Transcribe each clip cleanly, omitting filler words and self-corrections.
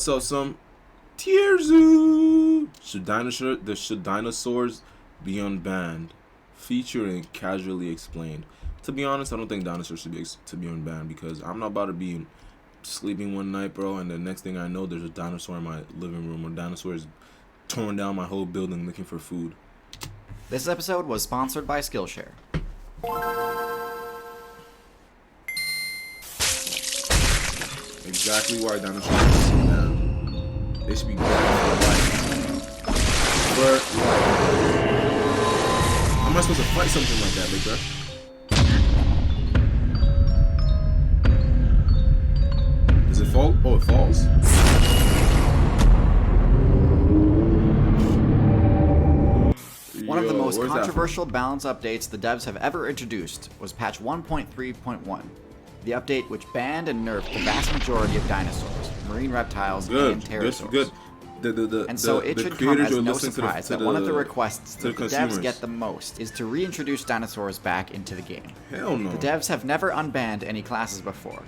So some Tierzu. Should dinosaurs be unbanned? Featured and casually explained. To be honest, I don't think dinosaurs should be unbanned because I'm not about to be sleeping one night, bro, and the next thing I know, there's a dinosaur in my living room, or dinosaurs torn down my whole building looking for food. This episode was sponsored by Skillshare. Exactly why dinosaurs should be banned. They should be banned for life. How am I supposed to fight something like that, big bro? Does it fall? Oh, it falls? One of the most controversial balance updates the devs have ever introduced was patch 1.3.1. The update which banned and nerfed the vast majority of dinosaurs, marine reptiles, and pterosaurs. Good. So it should come as no surprise that one of the requests that the devs get the most is to reintroduce dinosaurs back into the game. Hell no. The devs have never unbanned any classes before.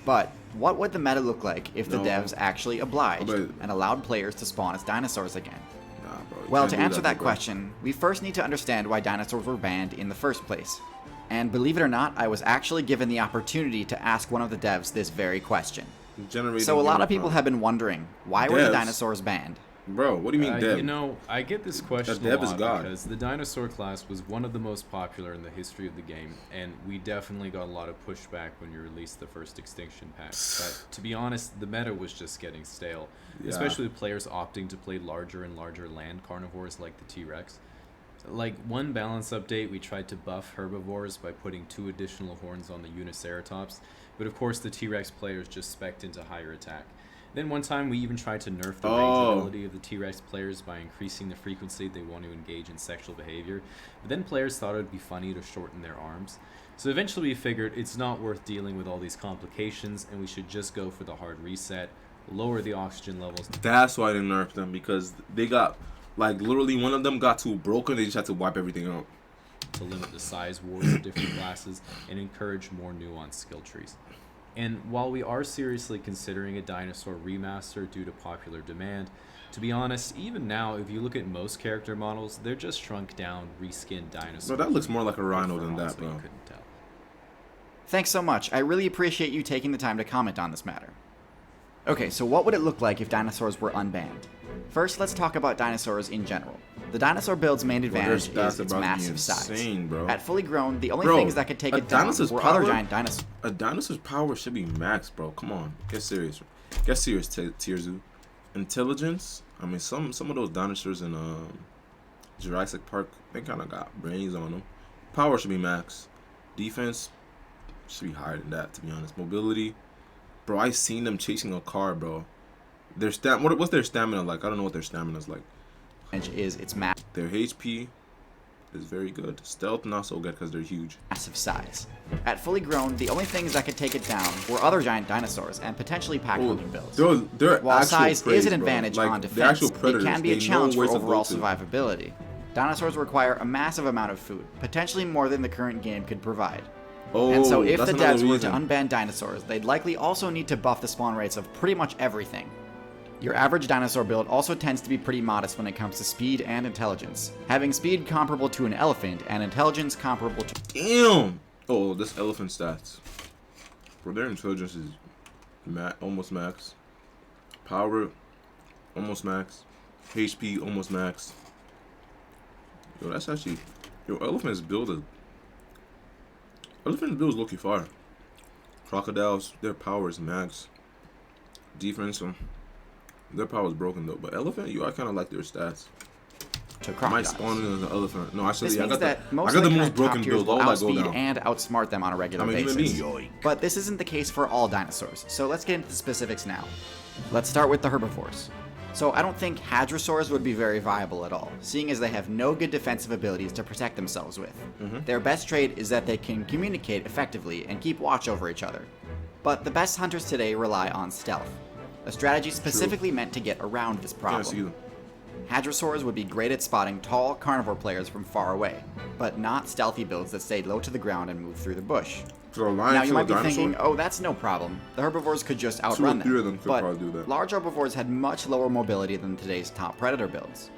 But what would the meta look like if the devs actually obliged and allowed players to spawn as dinosaurs again? Well, to answer that question, we first need to understand why dinosaurs were banned in the first place. And believe it or not, I was actually given the opportunity to ask one of the devs this very question. So a lot of people have been wondering, why were the dinosaurs banned? Bro, what do you mean dev? You know, I get this question a lot because the dinosaur class was one of the most popular in the history of the game, and we definitely got a lot of pushback when you released the first extinction pack. But to be honest, the meta was just getting stale, especially with players opting to play larger and larger land carnivores like the T-Rex. Like one balance update, we tried to buff herbivores by putting 2 additional horns on the Uniceratops, but of course the T-Rex players just spec'd into higher attack. Then one time we even tried to nerf the range ability of the T-Rex players by increasing the frequency they want to engage in sexual behavior, but then players thought it would be funny to shorten their arms. So eventually we figured it's not worth dealing with all these complications and we should just go for the hard reset, lower the oxygen levels. That's why they nerfed them, because they got, like, literally one of them got too broken, they just had to wipe everything out. To limit the size wars of different classes and encourage more nuanced skill trees. And while we are seriously considering a dinosaur remaster due to popular demand, to be honest, even now, if you look at most character models, they're just shrunk down, reskinned dinosaurs. Bro, that looks more like a rhino than that, bro. Couldn't tell. Thanks so much. I really appreciate you taking the time to comment on this matter. Okay, so what would it look like if dinosaurs were unbanned? First, let's talk about dinosaurs in general. The dinosaur build's main advantage is its massive size. Bro. At fully grown, the only things that could take it down were other giant dinosaurs. A dinosaur's power should be max, bro. Come on, get serious. Get serious, Tierzu. Intelligence. I mean, some of those dinosaurs in Jurassic Park, they kind of got brains on them. Power should be max. Defense should be higher than that, to be honest. Mobility, bro. I seen them chasing a car, bro. What's their stamina like? I don't know what their stamina's like. Is its their HP is very good. Stealth not so good because they're huge. Massive size. At fully grown, the only things that could take it down were other giant dinosaurs and potentially pack-holding builds. While size is an advantage on defense, it can be a challenge for overall survivability. Dinosaurs require a massive amount of food, potentially more than the current game could provide. And so if the devs were to unban dinosaurs, they'd likely also need to buff the spawn rates of pretty much everything. Your average dinosaur build also tends to be pretty modest when it comes to speed and intelligence, having speed comparable to an elephant and intelligence comparable to... Damn! Oh, this elephant stats. Bro, their intelligence is almost max. Power, almost max. HP, almost max. Yo, that's actually... Yo, elephants build low-key fire. Crocodiles, their power is max. Defense, their power is broken though, but elephant, I kind of like their stats. I might spawn in as an elephant. No, actually, I got the most broken build. All that go down and outsmart them on a regular basis. But this isn't the case for all dinosaurs, so let's get into the specifics now. Let's start with the herbivores. So I don't think hadrosaurs would be very viable at all, seeing as they have no good defensive abilities to protect themselves with. Their best trait is that they can communicate effectively and keep watch over each other. But the best hunters today rely on stealth, a strategy specifically meant to get around this problem. Hadrosaurs would be great at spotting tall carnivore players from far away, but not stealthy builds that stay low to the ground and move through the bush. So now you might be thinking, oh, that's no problem. The herbivores could just outrun them. But large herbivores had much lower mobility than today's top predator builds.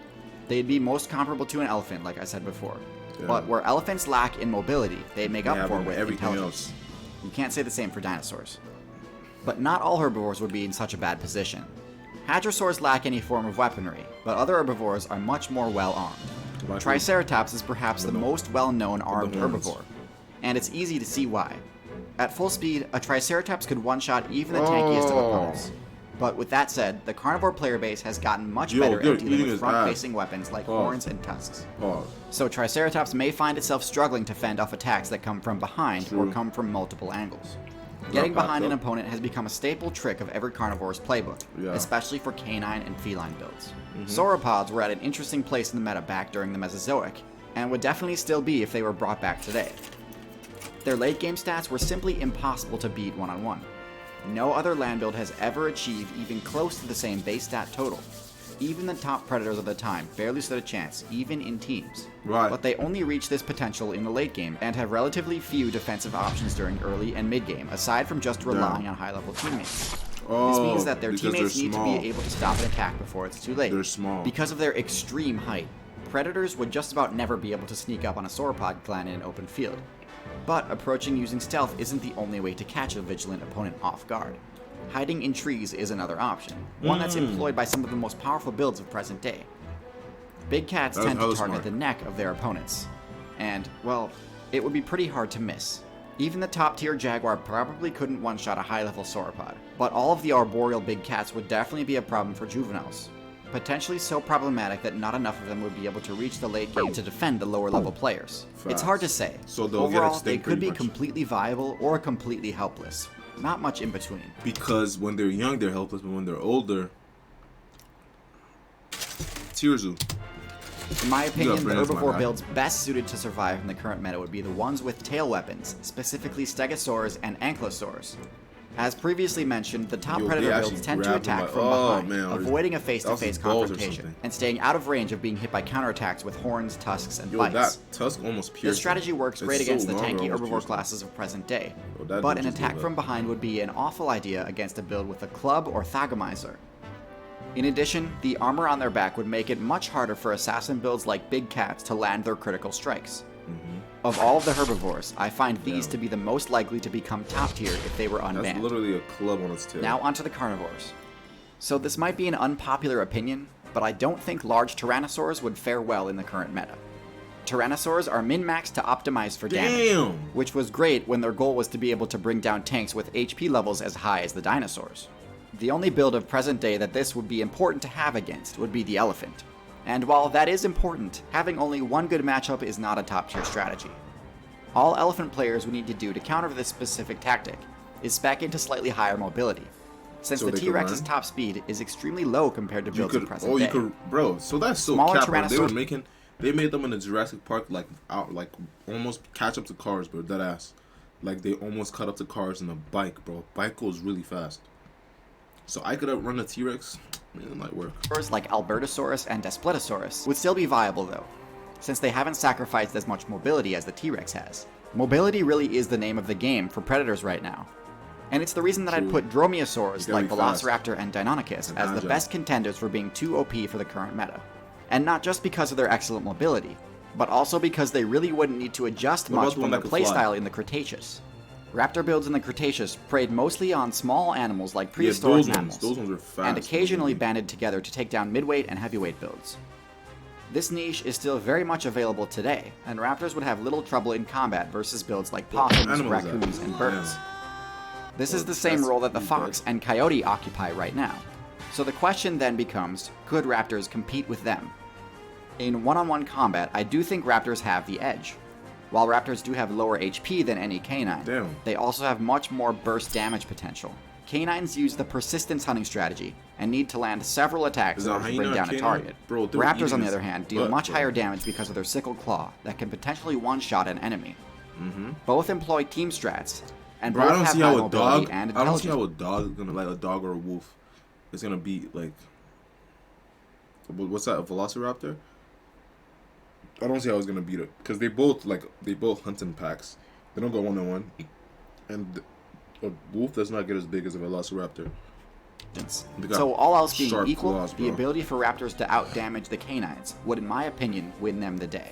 They'd be most comparable to an elephant, like I said before. Yeah. But where elephants lack in mobility, they make up for it with intelligence. Else. You can't say the same for dinosaurs. But not all herbivores would be in such a bad position. Hadrosaurs lack any form of weaponry, but other herbivores are much more well-armed. Triceratops is perhaps the most well-known armed herbivore, and it's easy to see why. At full speed, a Triceratops could one-shot even the tankiest of opponents. But with that said, the carnivore player base has gotten much better at dealing with front-facing weapons like horns and tusks. So Triceratops may find itself struggling to fend off attacks that come from behind or come from multiple angles. Getting behind an opponent has become a staple trick of every carnivore's playbook, especially for canine and feline builds. Sauropods were at an interesting place in the meta back during the Mesozoic, and would definitely still be if they were brought back today. Their late-game stats were simply impossible to beat one-on-one. No other land build has ever achieved even close to the same base stat total. Even the top predators of the time barely stood a chance, even in teams. But they only reach this potential in the late game and have relatively few defensive options during early and mid game, aside from just relying on high-level teammates. This means that their teammates need to be able to stop an attack before it's too late. They're small. Because of their extreme height, predators would just about never be able to sneak up on a sauropod clan in an open field. But approaching using stealth isn't the only way to catch a vigilant opponent off guard. Hiding in trees is another option, one that's employed by some of the most powerful builds of present day. Big cats tend to target the neck of their opponents, and, well, it would be pretty hard to miss. Even the top tier jaguar probably couldn't one-shot a high-level sauropod, but all of the arboreal big cats would definitely be a problem for juveniles. Potentially so problematic that not enough of them would be able to reach the late game to defend the lower level players. It's hard to say. So overall, they could be completely viable or completely helpless. Not much in between. Because when they're young, they're helpless, but when they're older, Tirzu. In my opinion, the herbivore builds best suited to survive in the current meta would be the ones with tail weapons, specifically stegosaurs and ankylosaurs. As previously mentioned, the top predator builds tend to attack from behind, avoiding a face-to-face confrontation, and staying out of range of being hit by counterattacks with horns, tusks, and bites. That tusk almost pierced. This strategy works great against the tanky herbivore classes of present day, but an attack from behind would be an awful idea against a build with a club or thagomizer. In addition, the armor on their back would make it much harder for assassin builds like big cats to land their critical strikes. Of all of the herbivores, I find these to be the most likely to become top tier if they were unbanned. That's literally a club on its tail. Now onto the carnivores. So this might be an unpopular opinion, but I don't think large tyrannosaurs would fare well in the current meta. Tyrannosaurs are min-maxed to optimize for damage, which was great when their goal was to be able to bring down tanks with HP levels as high as the dinosaurs. The only build of present day that this would be important to have against would be the elephant. And while that is important, having only one good matchup is not a top-tier strategy. All elephant players would need to do to counter this specific tactic is spec into slightly higher mobility, since the T-Rex's top speed is extremely low compared to builds of present day. Bro, so that's so cap. They made them in the Jurassic Park like almost catch up to cars, bro. Dead ass. Like they almost cut up to cars in a bike, bro. Bike goes really fast. So I could outrun a T-Rex. It might work. Like Albertosaurus and Daspletosaurus would still be viable though, since they haven't sacrificed as much mobility as the T-Rex has. Mobility really is the name of the game for predators right now. And it's the reason that I'd put Dromaeosaurs like Velociraptor and Deinonychus as the best contenders for being too OP for the current meta. And not just because of their excellent mobility, but also because they really wouldn't need to adjust much from their playstyle in the Cretaceous. Raptor builds in the Cretaceous preyed mostly on small animals like prehistoric mammals, those ones are fast, and occasionally banded together to take down midweight and heavyweight builds. This niche is still very much available today, and raptors would have little trouble in combat versus builds like possums, raccoons, and birds. This is the same role that the fox and coyote occupy right now. So the question then becomes, could raptors compete with them? In one-on-one combat, I do think raptors have the edge. While raptors do have lower HP than any canine, they also have much more burst damage potential. Canines use the persistence hunting strategy and need to land several attacks in order to bring down a target. Raptors, on the other hand, deal much higher damage because of their sickle claw that can potentially one-shot an enemy. Both employ team strats, and both have high mobility and intelligence. I don't see how a dog is gonna, like a dog or a wolf, is gonna beat like what's that, a Velociraptor? I don't see how it's gonna beat it because they both hunt in packs. They don't go 1-on-1. And a wolf does not get as big as a velociraptor. So all else being equal, claws, the ability for raptors to out-damage the canines would, in my opinion, win them the day.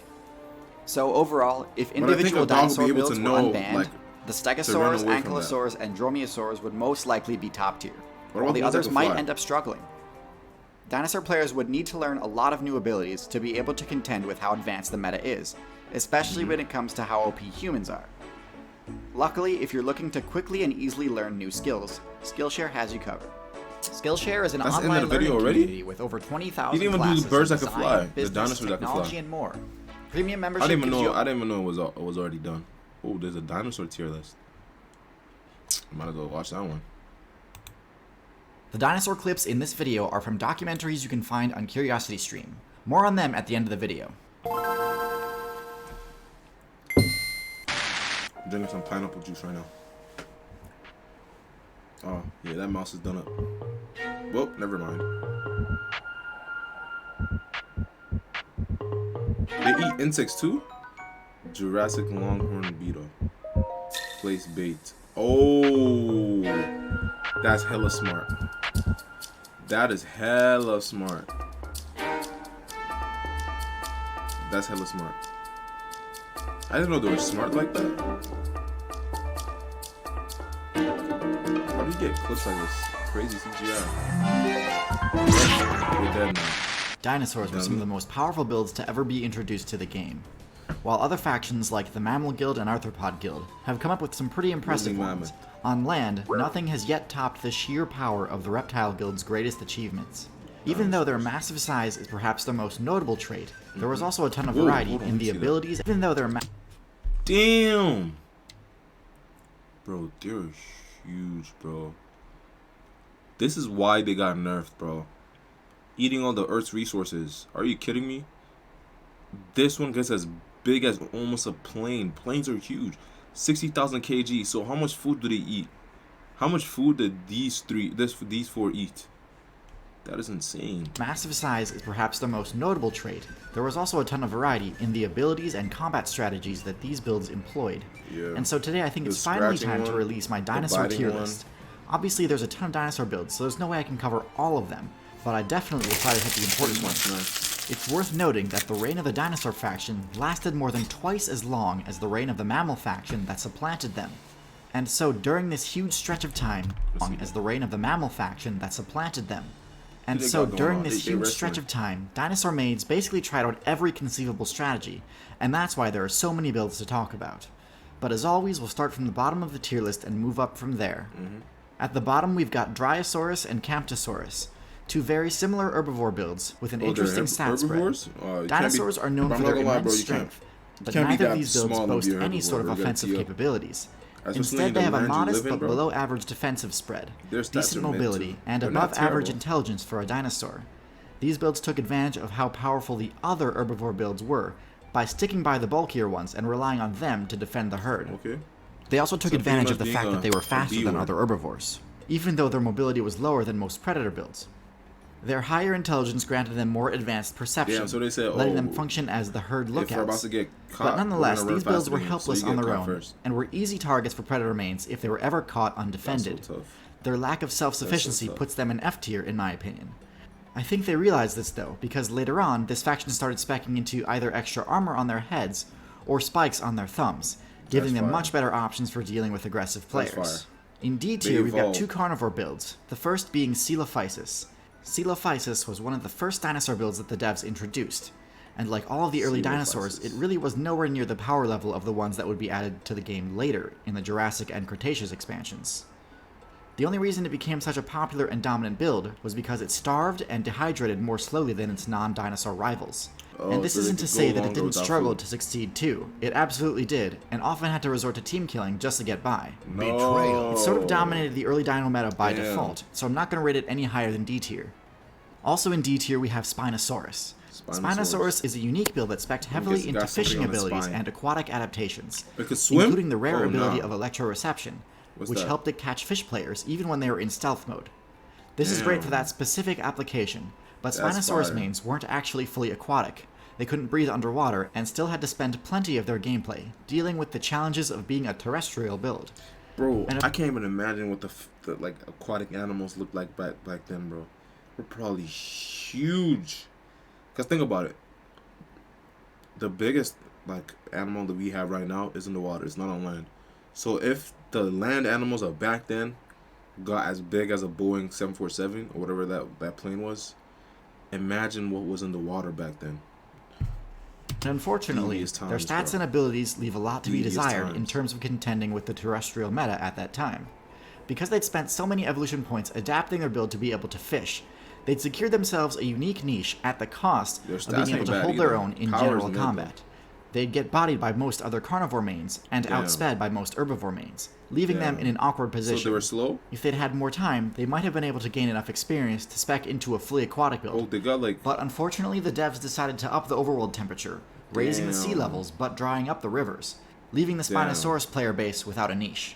So overall, if individual dinosaur builds were unbanned, like, the Stegosaurs, Ankylosaurs, and Dromaeosaurs would most likely be top tier, while the others might end up struggling. Dinosaur players would need to learn a lot of new abilities to be able to contend with how advanced the meta is, especially when it comes to how OP humans are. Luckily, if you're looking to quickly and easily learn new skills, Skillshare has you covered. Skillshare is an online learning community with over 20,000 classes. You didn't even do the birds that could fly, the dinosaurs that could fly, technology, and more. Premium membership I didn't even know it was already done. Oh, there's a dinosaur tier list. I might as well watch that one. The dinosaur clips in this video are from documentaries you can find on CuriosityStream. More on them at the end of the video. I'm drinking some pineapple juice right now. Oh, yeah, that mouse is done up. Well, never mind. They eat insects too? Jurassic longhorn beetle. Place bait. Oh, that's hella smart. That is hella smart. That's hella smart. I didn't know they were smart like that. How do you get clips like this? Crazy CGI. We're dead now. Dinosaurs were some of the most powerful builds to ever be introduced to the game, while other factions like the Mammal Guild and Arthropod Guild have come up with some pretty impressive ones. On land, nothing has yet topped the sheer power of the Reptile Guild's greatest achievements. Even though their massive size is perhaps their most notable trait, there was also a ton of variety in the abilities, even though they're Damn! Bro, they're huge, bro. This is why they got nerfed, bro. Eating all the Earth's resources. Are you kidding me? This one gets as big as almost a plane. Planes are huge. 60,000 kg. So how much food do they eat? How much food did these four eat? That is insane. Massive size is perhaps their most notable trait. There was also a ton of variety in the abilities and combat strategies that these builds employed. Yeah. And so today I think it's finally time to release my dinosaur tier list. Obviously there's a ton of dinosaur builds, so there's no way I can cover all of them, but I definitely will try to hit the important ones. It's worth noting that the reign of the dinosaur faction lasted more than twice as long as the reign of the mammal faction that supplanted them. And so during this huge stretch of time, as the reign of the mammal faction that supplanted them. And so during this huge stretch of time, dinosaur maids basically tried out every conceivable strategy, and that's why there are so many builds to talk about. But as always, we'll start from the bottom of the tier list and move up from there. At the bottom we've got Dryosaurus and Camptosaurus, two very similar herbivore builds with an interesting stat spread. Dinosaurs are known for their immense strength, but neither of these builds boast any sort of offensive capabilities. Instead, they have a modest but below average defensive spread, decent mobility, and above average intelligence for a dinosaur. These builds took advantage of how powerful the other herbivore builds were by sticking by the bulkier ones and relying on them to defend the herd. They also took advantage of the fact that they were faster than other herbivores, even though their mobility was lower than most predator builds. Their higher intelligence granted them more advanced perception, letting them function as the herd lookouts. But nonetheless, these builds were helpless on their own, and were easy targets for predator mains if they were ever caught undefended. Their lack of self-sufficiency puts them in F tier, in my opinion. I think they realized this though, because later on, this faction started speccing into either extra armor on their heads, or spikes on their thumbs, giving them much better options for dealing with aggressive players. In D tier, we've got two carnivore builds, the first being Coelophysis. Coelophysis was one of the first dinosaur builds that the devs introduced, and like all of the early dinosaurs, it really was nowhere near the power level of the ones that would be added to the game later in the Jurassic and Cretaceous expansions. The only reason it became such a popular and dominant build was because it starved and dehydrated more slowly than its non-dinosaur rivals. And this isn't to say that it didn't struggle to succeed too. It absolutely did, and often had to resort to team killing just to get by. Betrayal. It sort of dominated the early dino meta by default, so I'm not going to rate it any higher than D tier. Also in D tier we have Spinosaurus. Spinosaurus is a unique build that spec'd heavily into fishing abilities and aquatic adaptations, including the rare ability of electroreception, which helped it catch fish players even when they were in stealth mode. This is great for that specific application, but Spinosaurus mains weren't actually fully aquatic. They couldn't breathe underwater and still had to spend plenty of their gameplay dealing with the challenges of being a terrestrial build. Bro, I can't even imagine what the like aquatic animals looked like back then, bro. We're probably huge. Cause think about it. The biggest like animal that we have right now is in the water. It's not on land. So if the land animals of back then got as big as a Boeing 747 or whatever that plane was, imagine what was in the water back then. Unfortunately, their stats and abilities leave a lot to be desired in terms of contending with the terrestrial meta at that time. Because they'd spent so many evolution points adapting their build to be able to fish, they'd secured themselves a unique niche at the cost of being able to hold their own in general combat. They'd get bodied by most other carnivore mains and outsped by most herbivore mains, leaving them in an awkward position. So they were slow? If they'd had more time, they might have been able to gain enough experience to spec into a fully aquatic build. Oh, they got like... But unfortunately, the devs decided to up the overworld temperature, raising the sea levels but drying up the rivers, leaving the Spinosaurus player base without a niche.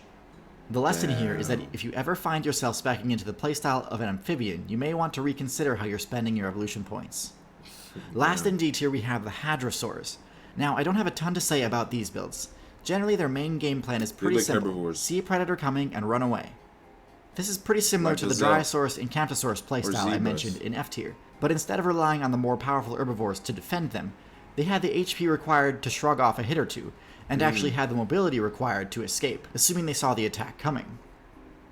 The lesson here is that if you ever find yourself speccing into the playstyle of an amphibian, you may want to reconsider how you're spending your evolution points. Last in D tier we have the Hadrosaurs. Now, I don't have a ton to say about these builds. Generally, their main game plan is pretty simple. Herbivores. See a predator coming and run away. This is pretty similar to the Dinosaurs and Camptosaurus playstyle I mentioned in F tier, but instead of relying on the more powerful herbivores to defend them, they had the HP required to shrug off a hit or two, and actually had the mobility required to escape, assuming they saw the attack coming.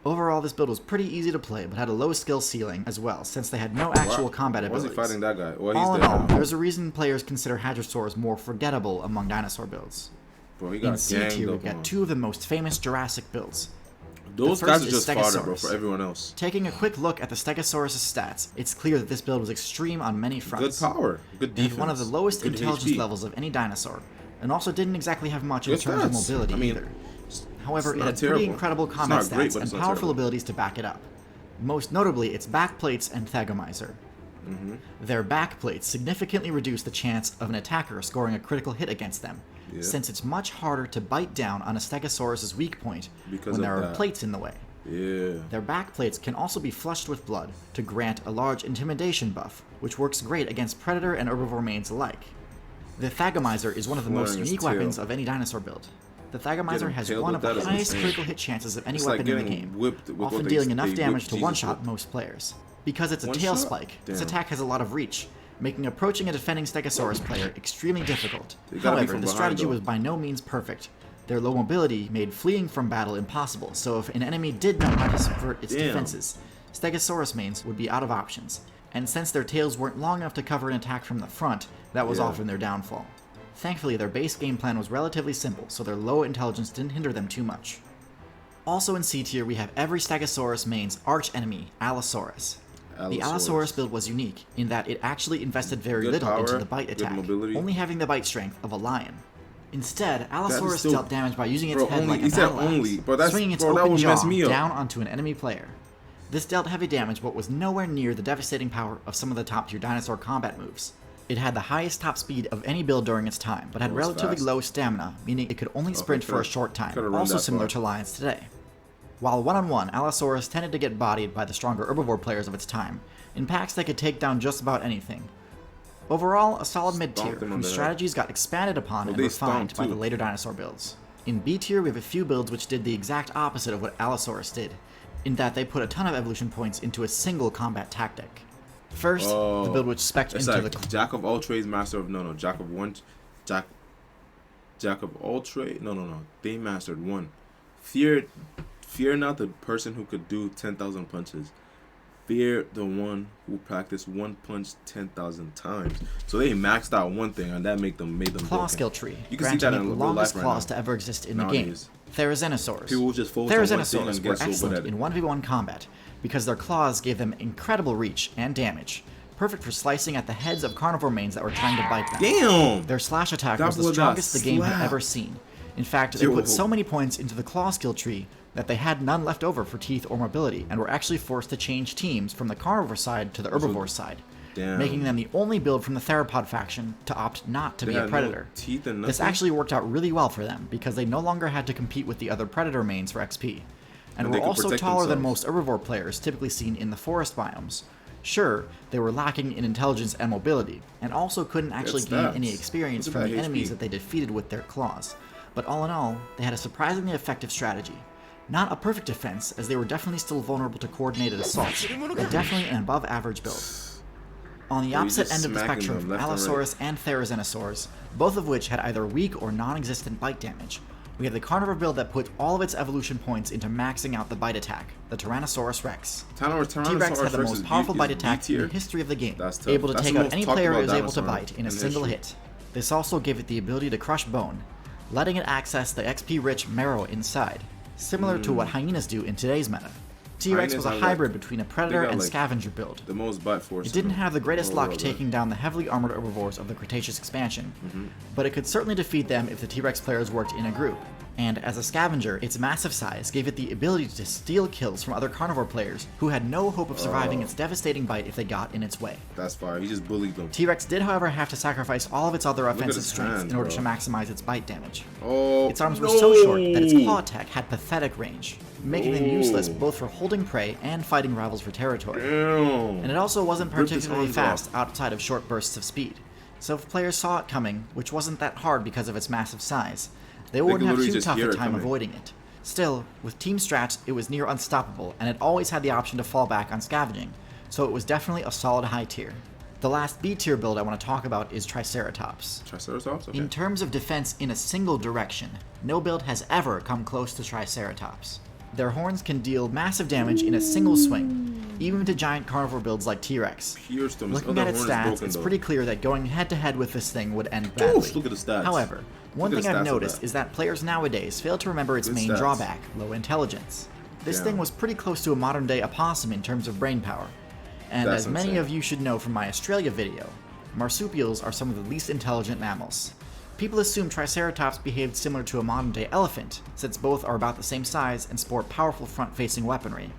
Overall, this build was pretty easy to play, but had a low skill ceiling as well, since they had no actual combat abilities. Why is he fighting that guy? Well, all in all, there's a reason players consider Hadrosaurs more forgettable among dinosaur builds. Bro, he got in C tier, we've got two of the most famous Jurassic builds. Those guys are just fodder, bro, for everyone else. Taking a quick look at the Stegosaurus' stats, it's clear that this build was extreme on many fronts. Good power, good defense. It had one of the lowest intelligence levels of any dinosaur, and also didn't exactly have much in terms of mobility either. However, it had pretty incredible combat stats and powerful abilities to back it up. Most notably, its backplates and Thagomizer. Their backplates significantly reduce the chance of an attacker scoring a critical hit against them, since it's much harder to bite down on a Stegosaurus' weak point when there are plates in the way. Their backplates can also be flushed with blood to grant a large intimidation buff, which works great against predator and herbivore mains alike. The Thagomizer is one of the most unique weapons of any dinosaur build. The Thagomizer has one of the highest critical hit chances of any weapon in the game, often dealing enough damage to one-shot most players. Because it's a tail spike, this attack has a lot of reach, making approaching a defending Stegosaurus player extremely difficult. However, the strategy was by no means perfect. Their low mobility made fleeing from battle impossible, so if an enemy did know how to subvert its defenses, Stegosaurus mains would be out of options, and since their tails weren't long enough to cover an attack from the front, that was often their downfall. Thankfully, their base game plan was relatively simple, so their low intelligence didn't hinder them too much. Also in C tier, we have every Stegosaurus main's arch-enemy, Allosaurus. The Allosaurus build was unique, in that it actually invested very little into the bite attack, only having the bite strength of a lion. Instead, Allosaurus dealt damage by using its head like a battle axe, swinging its open jaw down onto an enemy player. This dealt heavy damage but was nowhere near the devastating power of some of the top tier dinosaur combat moves. It had the highest top speed of any build during its time, but had relatively low stamina, meaning it could only sprint for a short time, also similar to lions today. While one-on-one, Allosaurus tended to get bodied by the stronger herbivore players of its time. In packs, they could take down just about anything. Overall, a solid mid-tier, whose strategies got expanded upon and refined by the later dinosaur builds. In B tier, we have a few builds which did the exact opposite of what Allosaurus did, in that they put a ton of evolution points into a single combat tactic. First, the build which spec'd into the... Jack of all trades, master of... No, Jack of one... Jack of all trades... No. They mastered one. Fear not the person who could do 10,000 punches. Fear the one who practiced one punch 10,000 times. So they maxed out one thing, and that made them Claw skill tree. You can see that in the longest claws to ever exist in the game. Therizinosaurs. Therizinosaurs were excellent in 1v1 combat, because their claws gave them incredible reach and damage, perfect for slicing at the heads of carnivore mains that were trying to bite them. Damn! Their slash attack was the strongest the game had ever seen. In fact, they put so many points into the claw skill tree that they had none left over for teeth or mobility, and were actually forced to change teams from the carnivore side to the herbivore side, making them the only build from the theropod faction to opt not to be a predator. This actually worked out really well for them, because they no longer had to compete with the other predator mains for XP, and were also taller than most herbivore players typically seen in the forest biomes. Sure, they were lacking in intelligence and mobility, and also couldn't actually gain any experience from the enemies that they defeated with their claws, but all in all, they had a surprisingly effective strategy. Not a perfect defense, as they were definitely still vulnerable to coordinated assaults, but definitely an above-average build. On the opposite end of the spectrum from Allosaurus and Therizinosaurs, both of which had either weak or non-existent bite damage, we have the carnivore build that put all of its evolution points into maxing out the bite attack, the Tyrannosaurus Rex. T-Rex had the most powerful bite attack in the history of the game, able to take out any player it was able to bite in a single hit. This also gave it the ability to crush bone, letting it access the XP-rich marrow inside, similar to what hyenas do in today's meta. T-Rex was a hybrid between a predator and scavenger build. The most bite force. It didn't have the greatest luck taking down the heavily armored herbivores of the Cretaceous expansion, but it could certainly defeat them if the T-Rex players worked in a group. And as a scavenger, its massive size gave it the ability to steal kills from other carnivore players who had no hope of surviving its devastating bite if they got in its way. That's fire. He just bullied them. T-Rex did, however, have to sacrifice all of its other offensive strength in order to maximize its bite damage. Its arms were so short that its claw attack had pathetic range, making them useless both for holding prey and fighting rivals for territory. And it also wasn't particularly fast outside of short bursts of speed. So if players saw it coming, which wasn't that hard because of its massive size, they wouldn't have too tough a time avoiding it. Still, with team strats, it was near unstoppable, and it always had the option to fall back on scavenging, so it was definitely a solid high tier. The last B tier build I want to talk about is Triceratops. Triceratops? Okay. In terms of defense in a single direction, no build has ever come close to Triceratops. Their horns can deal massive damage in a single swing, even to giant carnivore builds like T-Rex. Looking at its stats, it's pretty clear that going head-to-head with this thing would end badly. Look at the stats. However, one thing I've noticed is that players nowadays fail to remember its main drawback, low intelligence. This thing was pretty close to a modern-day opossum in terms of brain power. And as many of you should know from my Australia video, marsupials are some of the least intelligent mammals. People assume Triceratops behaved similar to a modern-day elephant, since both are about the same size and sport powerful front-facing weaponry.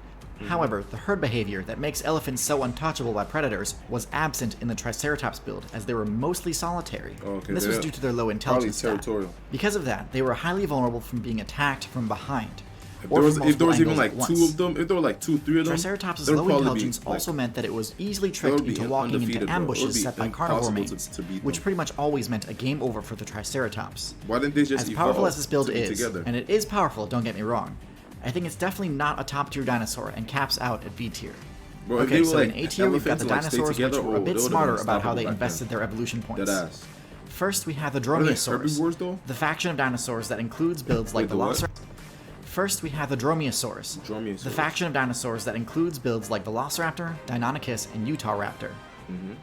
However, the herd behavior that makes elephants so untouchable by predators was absent in the Triceratops build, as they were mostly solitary. This was due to their low intelligence stat. Because of that, they were highly vulnerable from being attacked from behind. If there was even like two of them, if there were like 2, 3 of them, Triceratops' low intelligence also meant that it was easily tricked into walking into ambushes set by carnivore mains, which pretty much always meant a game over for the Triceratops. Why didn't they just As powerful as this build is, and it is powerful, don't get me wrong, I think it's definitely not a top tier dinosaur and caps out at B tier. Okay, so in A tier we've got the dinosaurs, which were a bit smarter about how they invested their evolution points. First we have the Dromaeosaurs, the faction of dinosaurs that includes builds like the Velociraptor. First, we have the Dromaeosaurs, the faction of dinosaurs that includes builds like Velociraptor, Deinonychus, and Utahraptor.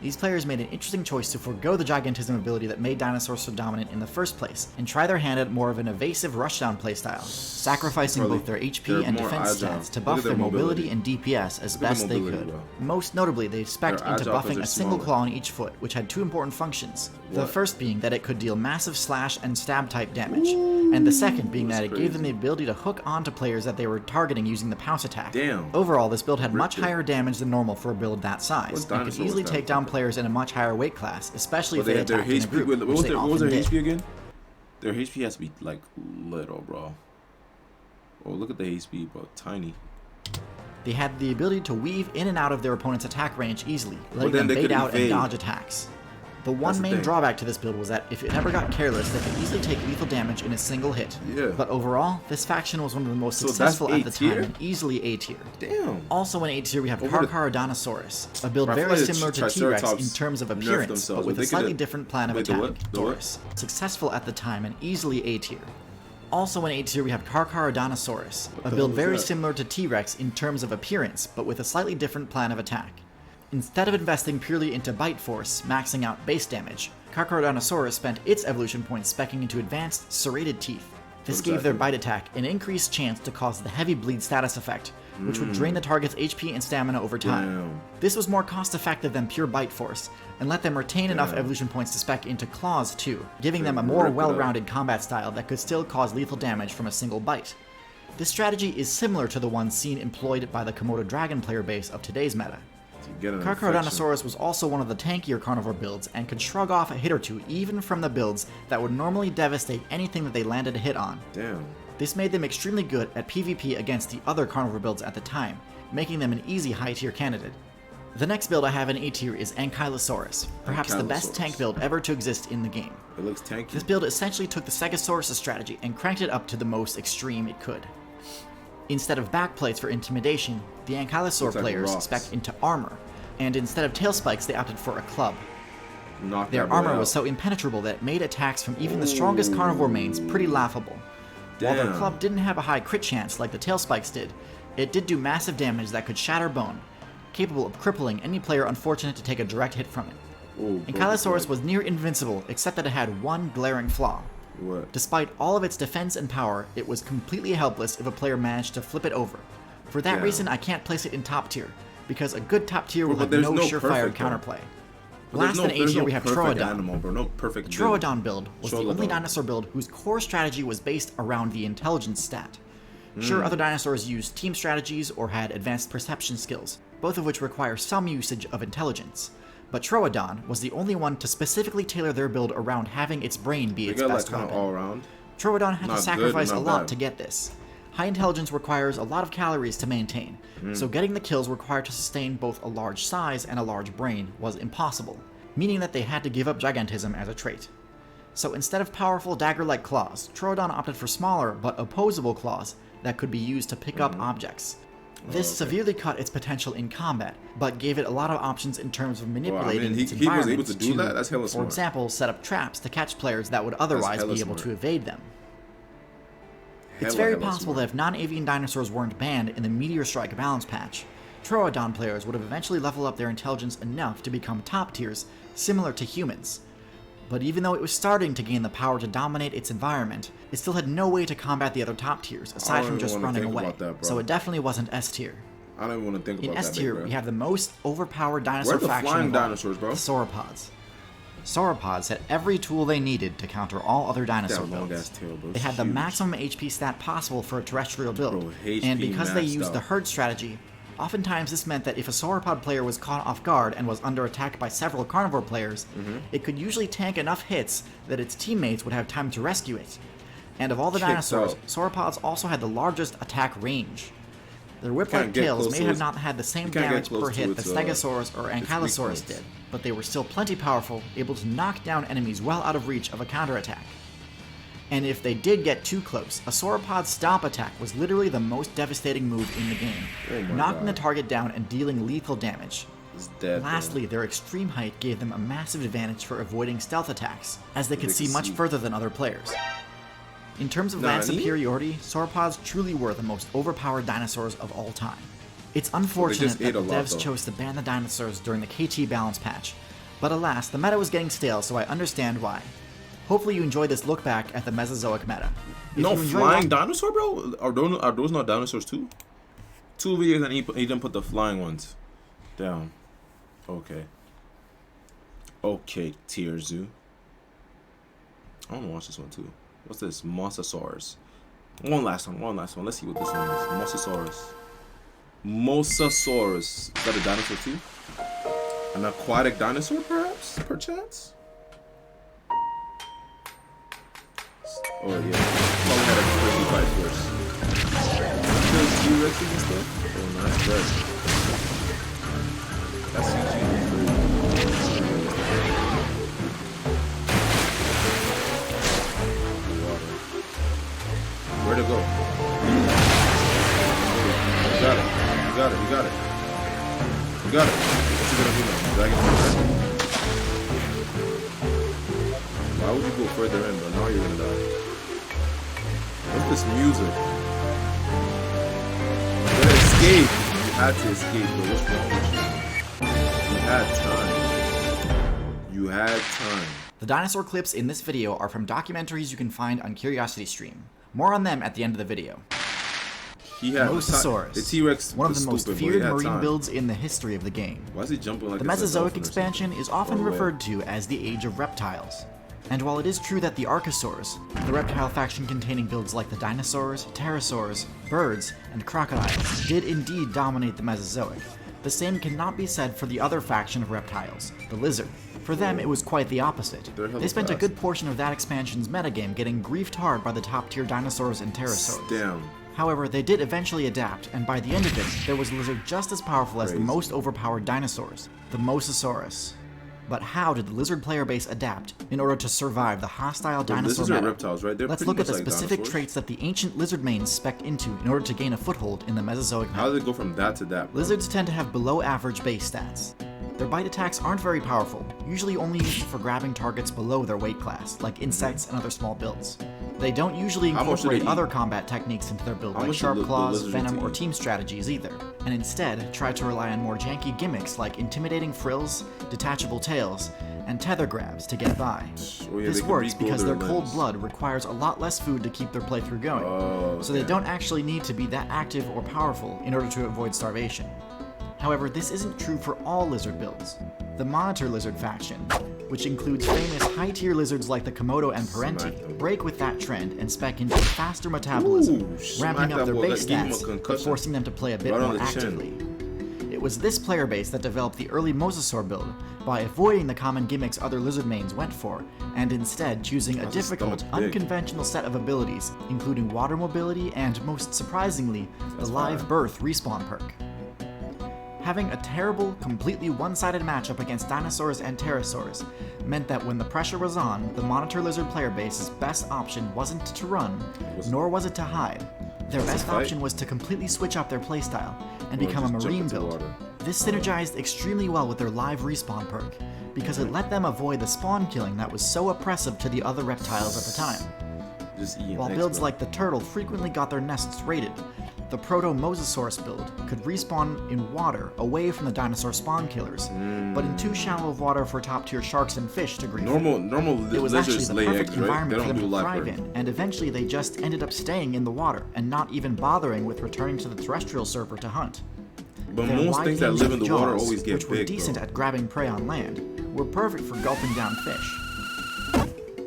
These players made an interesting choice to forego the gigantism ability that made dinosaurs so dominant in the first place, and try their hand at more of an evasive rushdown playstyle, sacrificing both their HP and defense stats to buff their mobility and DPS as best they could. Most notably, they spec'd into buffing a single claw on each foot, which had 2 important functions. The first being that it could deal massive slash and stab type damage, and the second being that it gave them the ability to hook onto players that they were targeting using the pounce attack. Overall, this build had much higher damage than normal for a build that size, and could easily take down players in a much higher weight class, especially if they attack in a group, which they often did. What was their HP again? Their HP has to be like little, bro. Oh, look at the HP, bro. Tiny. They had the ability to weave in and out of their opponent's attack range easily, letting them bait out and dodge attacks. The one main drawback to this build was that if it ever got careless, they could easily take lethal damage in a single hit. But overall, this faction was one of the most successful at the time and easily A tier. Also in A tier we have Carcharodontosaurus, a build very similar to T-Rex in terms of appearance, but with a slightly different plan of attack. Successful at the time and easily A tier. Also in A tier we have Carcharodontosaurus, a build very similar to T-Rex in terms of appearance, but with a slightly different plan of attack. Instead of investing purely into bite force, maxing out base damage, Carcharodontosaurus spent its evolution points speccing into advanced, serrated teeth. This gave their bite attack an increased chance to cause the heavy bleed status effect, which would drain the target's HP and stamina over time. This was more cost effective than pure bite force, and let them retain enough evolution points to spec into claws too, giving them a more well-rounded combat style that could still cause lethal damage from a single bite. This strategy is similar to the one seen employed by the Komodo dragon player base of today's meta. Carcharodontosaurus was also one of the tankier carnivore builds and could shrug off a hit or two even from the builds that would normally devastate anything that they landed a hit on. This made them extremely good at PvP against the other carnivore builds at the time, making them an easy high tier candidate. The next build I have in A tier is Ankylosaurus, perhaps the best tank build ever to exist in the game. It looks tanky. This build essentially took the Stegosaurus strategy and cranked it up to the most extreme it could. Instead of backplates for intimidation, the Ankylosaur players spec'd into armor, and instead of tail spikes, they opted for a club. Their armor was so impenetrable that it made attacks from even the strongest carnivore mains pretty laughable. While their club didn't have a high crit chance like the tail spikes did, it did do massive damage that could shatter bone, capable of crippling any player unfortunate to take a direct hit from it. Ankylosaurus was near invincible, except that it had one glaring flaw. What? Despite all of its defense and power, it was completely helpless if a player managed to flip it over. For that reason, I can't place it in top tier, because a good top tier will have no surefire counterplay. Last in A tier we have Troodon. The Troodon build was the only dinosaur build whose core strategy was based around the intelligence stat. Sure, other dinosaurs used team strategies or had advanced perception skills, both of which require some usage of intelligence. But Troodon was the only one to specifically tailor their build around having its brain be its best weapon. All around. Troodon had to sacrifice a lot to get this. High intelligence requires a lot of calories to maintain, so getting the kills required to sustain both a large size and a large brain was impossible, meaning that they had to give up gigantism as a trait. So instead of powerful dagger-like claws, Troodon opted for smaller but opposable claws that could be used to pick up objects. This severely cut its potential in combat, but gave it a lot of options in terms of manipulating its environment. He was able to do that? That's hella smart. For example, set up traps to catch players that would otherwise be able to evade them. It's very possible that if non-avian dinosaurs weren't banned in the Meteor Strike balance patch, Troodon players would have eventually leveled up their intelligence enough to become top tiers, similar to humans. But even though it was starting to gain the power to dominate its environment, it still had no way to combat the other top tiers, aside from just running away, so it definitely wasn't S tier. I don't even want to think about that. In S tier, we have the most overpowered dinosaur faction of all, the Sauropods. Sauropods had every tool they needed to counter all other dinosaur builds. They had the maximum HP stat possible for a terrestrial build, and because they used the herd strategy, oftentimes this meant that if a sauropod player was caught off guard and was under attack by several carnivore players, it could usually tank enough hits that its teammates would have time to rescue it. And of all the dinosaurs, sauropods also had the largest attack range. Their whip-like tails may have not had the same damage per hit that Stegosaurus or Ankylosaurus did, but they were still plenty powerful, able to knock down enemies well out of reach of a counterattack. And if they did get too close, a sauropod's stomp attack was literally the most devastating move in the game, knocking the target down and dealing lethal damage. Lastly, their extreme height gave them a massive advantage for avoiding stealth attacks, as they could see much further than other players. In terms of land superiority, sauropods truly were the most overpowered dinosaurs of all time. It's unfortunate that the devs chose to ban the dinosaurs during the KT balance patch, but alas, the meta was getting stale, so I understand why. Hopefully you enjoyed this look back at the Mesozoic meta. No flying dinosaur, bro? Are those not dinosaurs too? 2 videos and he didn't put the flying ones down. Okay. Okay, Tier Zoo. I want to watch this one too. What's this? Mosasaurus. One last one. Let's see what this one is. Mosasaurus. Mosasaurus. Is that a dinosaur too? An aquatic dinosaur, perhaps? Perchance? Oh yeah. Probably had a crazy fight first. Kills T-Rexes and stuff? Oh, no, that's fresh. That's CG. Where'd it go? You got it. What's he gonna do now? Drag it further in? Why would you go further in, but now you're gonna die? What's this music? You gotta escape! You had to escape, but what's wrong with you? You had time. The dinosaur clips in this video are from documentaries you can find on CuriosityStream. More on them at the end of the video. Mosasaurus, the T-Rex, one of the most feared marine builds in the history of the game. Why is he jumping like the Mesozoic expansion is often referred to as the Age of Reptiles. And while it is true that the Archosaurs, the reptile faction containing builds like the dinosaurs, pterosaurs, birds, and crocodiles, did indeed dominate the Mesozoic, the same cannot be said for the other faction of reptiles, the lizard. For them, it was quite the opposite. They spent a good portion of that expansion's metagame getting griefed hard by the top-tier dinosaurs and pterosaurs. Damn. However, they did eventually adapt, and by the end of it, there was a lizard just as powerful as the most overpowered dinosaurs, the Mosasaurus. But how did the lizard player base adapt in order to survive the hostile dinosaur meta? Reptiles, right? Let's look at the specific traits that the ancient lizard mains spec'd into in order to gain a foothold in the Mesozoic meta. How do they go from that to that? Bro? Lizards tend to have below average base stats. Their bite attacks aren't very powerful, usually only used for grabbing targets below their weight class, like insects and other small builds. They don't usually incorporate other combat techniques into their build, like sharp claws, venom, or team strategies either, and instead try to rely on more janky gimmicks like intimidating frills, detachable tails, and tether grabs to get by. This works because their cold blood requires a lot less food to keep their playthrough going, so they don't actually need to be that active or powerful in order to avoid starvation. However, this isn't true for all lizard builds. The Monitor Lizard faction, which includes famous high-tier lizards like the Komodo and Parenti, break with that trend and spec into faster metabolism, ramping up their base stats, but forcing them to play a bit more actively. It was this player base that developed the early Mosasaur build by avoiding the common gimmicks other lizard mains went for, and instead choosing a difficult, unconventional set of abilities, including water mobility and, most surprisingly, the live birth respawn perk. Having a terrible, completely one-sided matchup against dinosaurs and pterosaurs meant that when the pressure was on, the Monitor Lizard player base's best option wasn't to run, nor was it to hide. Their best option was to completely switch up their playstyle and become a marine build. This synergized extremely well with their live respawn perk, because it let them avoid the spawn killing that was so oppressive to the other reptiles at the time. While builds like the turtle frequently got their nests raided, the Proto-Mosasaurus build could respawn in water away from the dinosaur spawn killers, but in too shallow of water for top-tier sharks and fish to grief. It was actually the perfect environment for them to thrive in, and eventually they just ended up staying in the water and not even bothering with returning to the terrestrial server to hunt. But most things that live in the water always get big, which were decent at grabbing prey on land, were perfect for gulping down fish.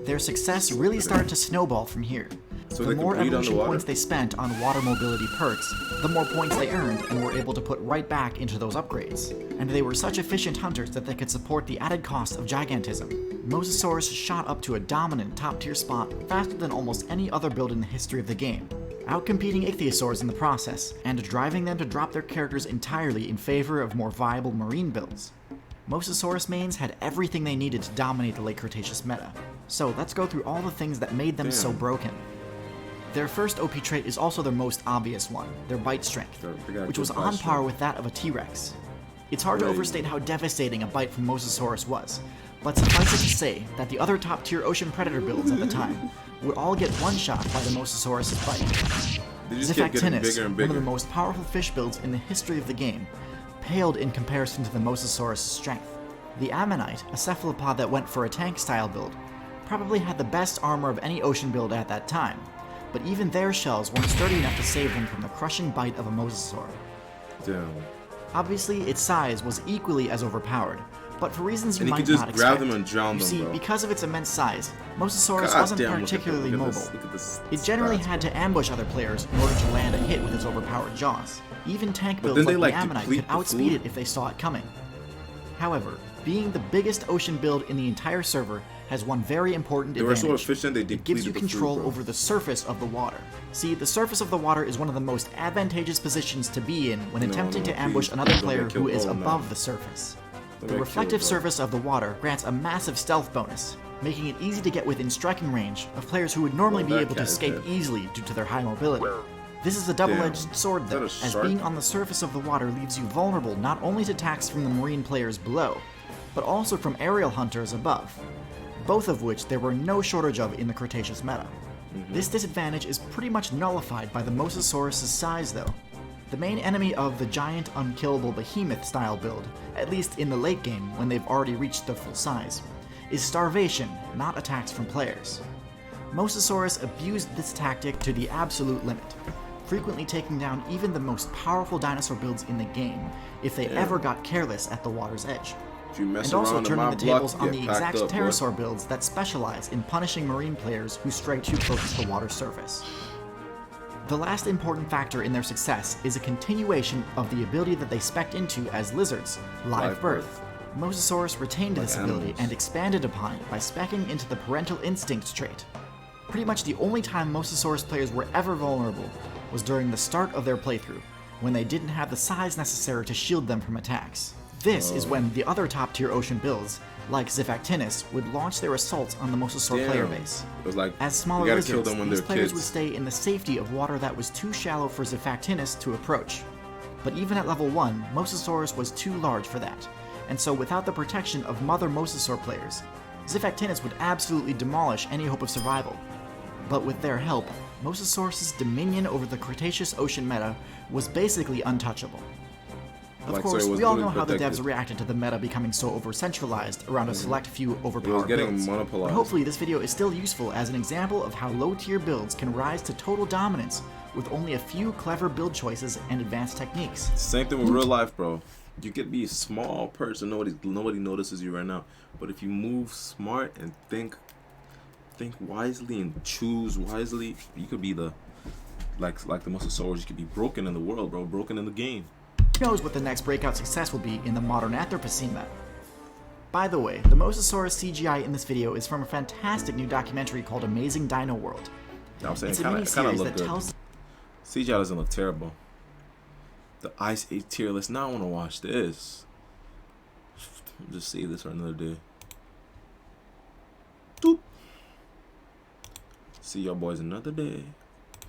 Their success really started to snowball from here. So the more evolution points they spent on water mobility perks, the more points they earned and were able to put right back into those upgrades. And they were such efficient hunters that they could support the added cost of gigantism. Mosasaurus shot up to a dominant top-tier spot faster than almost any other build in the history of the game, outcompeting ichthyosaurs in the process, and driving them to drop their characters entirely in favor of more viable marine builds. Mosasaurus mains had everything they needed to dominate the late Cretaceous meta, so let's go through all the things that made them so broken. Their first OP trait is also their most obvious one, their bite strength, which was on par with that of a T-Rex. It's hard to overstate how devastating a bite from Mosasaurus was, but suffice it to say that the other top-tier ocean predator builds at the time would all get one-shot by the Mosasaurus' bite. Zifactinus, one of the most powerful fish builds in the history of the game, paled in comparison to the Mosasaurus' strength. The Ammonite, a cephalopod that went for a tank-style build, probably had the best armor of any ocean build at that time, but even their shells weren't sturdy enough to save them from the crushing bite of a mosasaur. Damn. Obviously, its size was equally as overpowered, but for reasons you might not expect. And you could just grab them and drown them, bro. Because of its immense size, Mosasaurus wasn't particularly mobile. It generally had to ambush other players in order to land a hit with its overpowered jaws. Even tank builds like the Ammonite could outspeed it if they saw it coming. However, being the biggest ocean build in the entire server has one very important advantage. It gives you control over the surface of the water. See, the surface of the water is one of the most advantageous positions to be in when attempting to ambush another player who is above the surface. The reflective surface of the water grants a massive stealth bonus, making it easy to get within striking range of players who would normally be able to escape easily due to their high mobility. This is a double-edged sword though, as being on the surface of the water leaves you vulnerable not only to attacks from the marine players below, but also from aerial hunters above, both of which there were no shortage of in the Cretaceous meta. This disadvantage is pretty much nullified by the Mosasaurus' size though. The main enemy of the giant unkillable behemoth style build, at least in the late game when they've already reached their full size, is starvation, not attacks from players. Mosasaurus abused this tactic to the absolute limit, frequently taking down even the most powerful dinosaur builds in the game if they ever got careless at the water's edge. And also turning the tables on the exact pterosaur builds that specialize in punishing marine players who stray too close to the water's surface. The last important factor in their success is a continuation of the ability that they spec'd into as lizards, live birth. Mosasaurus retained this ability and expanded upon it by speccing into the parental instinct trait. Pretty much the only time Mosasaurus players were ever vulnerable was during the start of their playthrough, when they didn't have the size necessary to shield them from attacks. This is when the other top-tier ocean builds, like Zifactinus, would launch their assaults on the Mosasaur player base. It was like, as smaller lizards, these players would stay in the safety of water that was too shallow for Zifactinus to approach. But even at level 1, Mosasaurus was too large for that, and so without the protection of mother Mosasaur players, Zifactinus would absolutely demolish any hope of survival. But with their help, Mosasaurus' dominion over the Cretaceous ocean meta was basically untouchable. Of course, we all know how the devs reacted to the meta becoming so over-centralized around a select few overpowered builds. But hopefully this video is still useful as an example of how low-tier builds can rise to total dominance with only a few clever build choices and advanced techniques. Same thing with real life, bro. You could be a small person, nobody notices you right now. But if you move smart and think wisely and choose wisely, you could be the like the Mosasaurs. You could be broken in the world, bro. Broken in the game. Who knows what the next breakout success will be in the modern Anthropocene meta. By the way, the Mosasaurus CGI in this video is from a fantastic new documentary called Amazing Dino World. I'm saying, it's a mini-series that tells... CGI doesn't look terrible. The Ice Age tier list. Now I want to watch this. I'll just save this for another day. Doop. See y'all boys another day.